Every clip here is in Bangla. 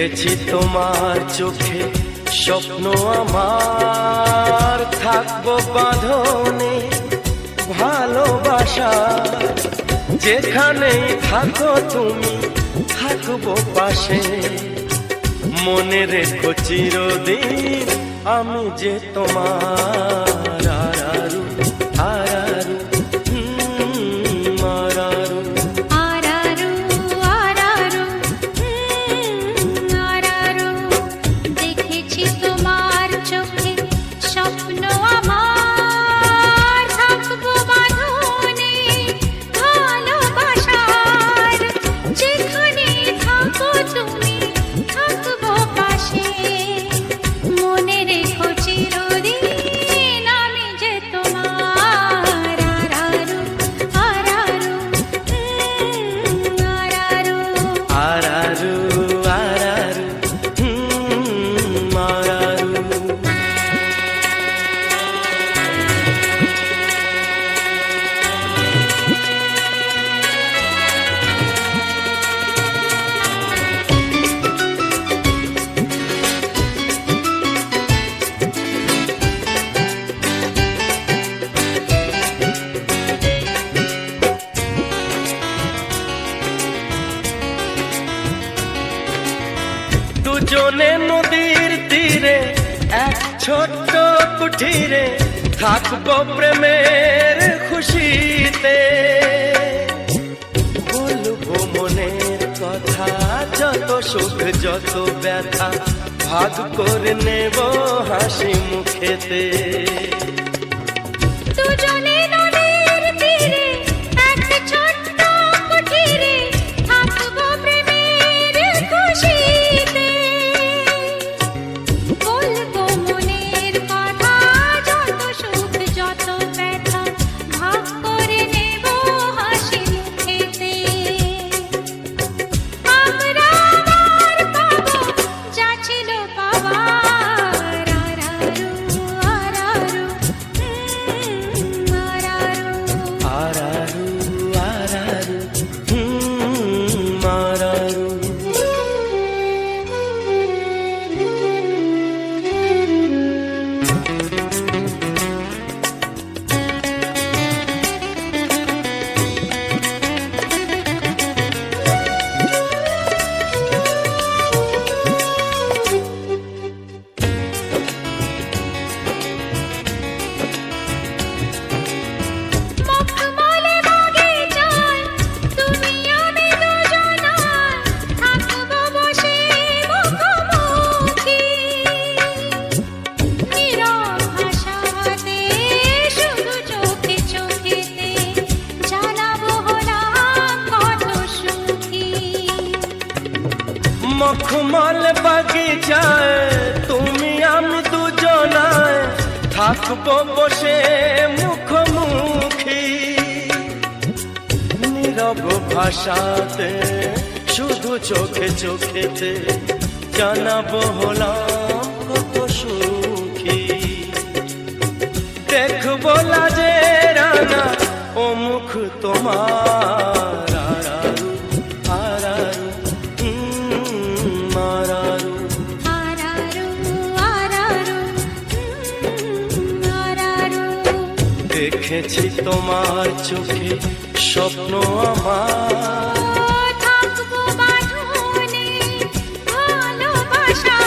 দেখেছি তোমার চোখে স্বপ্ন আমার, থাকবো বাঁধনে ভালোবাসা। যেখানেই থাকো তুমি থাকবো পাশে, মনে রেখো চিরদিন আমি যে তোমার। আরারু আরারু আরারু আরারু আরারু আরারু, দেখেছি তোমার চোখে স্বপ্ন আমার, থাকবো বাঁধনে ভালোবাসার। যেখানে থাকো তুমি থাকবো পাশে, মনে রেখো চিরদিন আমি যে তোমার। আরারু আরারু আরারু আরারু আরারু আরারু। দুজনে নদীর তীরে এক ছোট্ট কুঠিরে, থাকবো প্রেমের খুশিতে। বলবো মনের কথা, যত সুখ যত ব্যথা ভাগ করে নেব হাসি মুখেতে। দুজনে নদীর তীরে এক ছোট্ট কুঠিরে, থাকবো প্রেমের খুশিতে। বলবো মনের কথা, যত সুখ যত ব্যথা ভাগ করে নেব হাসি মুখেতে। আমরা আবার পাবো যা ছিল পাবার। আরারু আরারু আরারু আরারু আরারু আরারু। মখমলে বাগিচায় তুমি আমি দুজনায়, থাকবো বসে মুখোমুখি। নীরব ভাষাতে শুধু চোখে চোখেতে জানাবো হলাম কত সুখী। মখমল বাগিচায় তুমি আমি দুজনায়, থাকবো বসে মুখোমুখি। নীরব ভাষাতে শুধু চোখে চোখেতে জানাবো হলাম কত সুখী। দেখবো লাজে রানা ও মুখ তোমার। আরারু আরারু আরারু। আরারু আরারু আরারু, দেখেছি তোমার চোখে স্বপ্ন আমার, থাকবো বাঁধনে ভালোবাসা।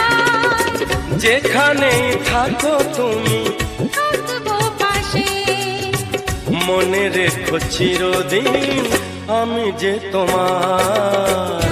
যেখানেই থাকো তুমি থাকবো পাশে, মনে রেখো চিরদিন আমি যে তোমার।